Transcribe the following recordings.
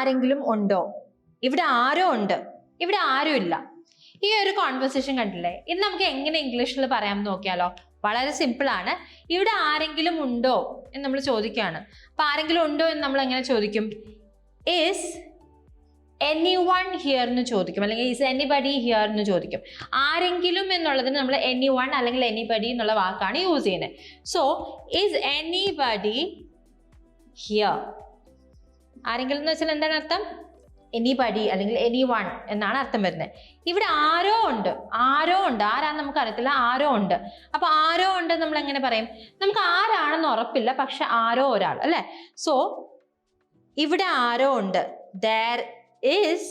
ആരെങ്കിലും ഉണ്ടോ? ഇവിടെ ആരോ ഉണ്ട്, ഇവിടെ ആരും ഇല്ല. ഈ ഒരു കോൺവെർസേഷൻ കണ്ടില്ലേ? ഇത് നമുക്ക് എങ്ങനെ ഇംഗ്ലീഷിൽ പറയാമെന്ന് നോക്കിയാലോ? വളരെ സിമ്പിൾ ആണ്. ഇവിടെ ആരെങ്കിലും ഉണ്ടോ എന്ന് നമ്മൾ ചോദിക്കുകയാണ്. അപ്പൊ ആരെങ്കിലും ഉണ്ടോ എന്ന് നമ്മൾ എങ്ങനെ ചോദിക്കും? ഈസ് എനിവൺ ഹിയർ എന്ന് ചോദിക്കും, അല്ലെങ്കിൽ ഈസ് എനിബഡി ഹിയർ എന്ന് ചോദിക്കും. ആരെങ്കിലും എന്നുള്ളതിന് നമ്മൾ എനിവൺ അല്ലെങ്കിൽ എനിബഡി എന്നുള്ള വാക്കാണ് യൂസ് ചെയ്യുന്നത്. So is anybody here? ആരെങ്കിലും എന്ന് വെച്ചാൽ എന്താണ് അർത്ഥം? എനിബഡി അല്ലെങ്കിൽ എനിവൺ എന്നാണ് അർത്ഥം വരുന്നത്. ഇവിടെ ആരോ ഉണ്ട്, ആരോ ഉണ്ട്, ആരാന്ന് നമുക്ക് അറിയത്തില്ല, ആരോ ഉണ്ട്. അപ്പൊ ആരോ ഉണ്ട് നമ്മൾ എങ്ങനെ പറയും? നമുക്ക് ആരാണെന്ന് ഉറപ്പില്ല, പക്ഷെ ആരോ ഒരാൾ, അല്ലെ? സോ ഇവിടെ ആരോ ഉണ്ട്. There is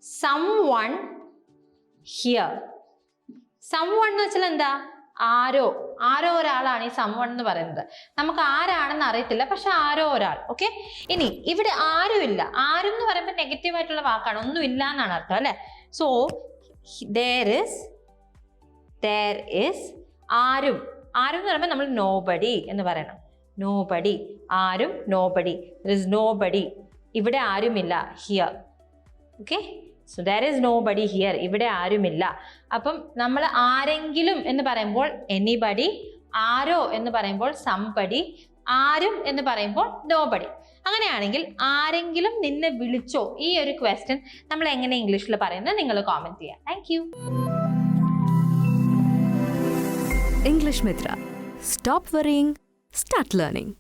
someone here. someone എന്ന് വെച്ചാൽ എന്താ? ആരോ, ആരോ ഒരാളാണ് ഈ someone എന്ന് പറയുന്നത്. നമുക്ക് ആരാണെന്ന് അറിയത്തില്ല, പക്ഷെ ആരോ ഒരാൾ. ഓക്കെ, ഇനി ഇവിടെ ആരും ഇല്ല. ആരും എന്ന് പറയുമ്പോൾ നെഗറ്റീവ് ആയിട്ടുള്ള വാക്കാണ്, ഒന്നും ഇല്ല എന്നാണ് അർത്ഥം, അല്ലെ? സോ there is ആരും. ആരും എന്ന് പറയുമ്പോൾ നമ്മൾ nobody എന്ന് പറയണം. nobody, ആരും, nobody. There is nobody. ഇവിടെ ആരുമില്ല, here. Okay, so there is nobody here. ഇവിടെ ആരുമില്ല. അപ്പം നമ്മൾ ആരെങ്കിലും എന്ന് പറയുമ്പോൾ എനിബഡി, ആരോ എന്ന് പറയുമ്പോൾ സംബഡി, ആരും എന്ന് പറയുമ്പോൾ നോബഡി. അങ്ങനെയാണെങ്കിൽ ആരെങ്കിലും നിന്നെ വിളിച്ചോ, ഈ ഒരു ക്വസ്റ്റ്യൻ നമ്മൾ എങ്ങനെ ഇംഗ്ലീഷിൽ പറയുന്നത് നിങ്ങൾ കോമെന്റ് ചെയ്യാം. Thank you. English Mitra. Stop worrying, start learning.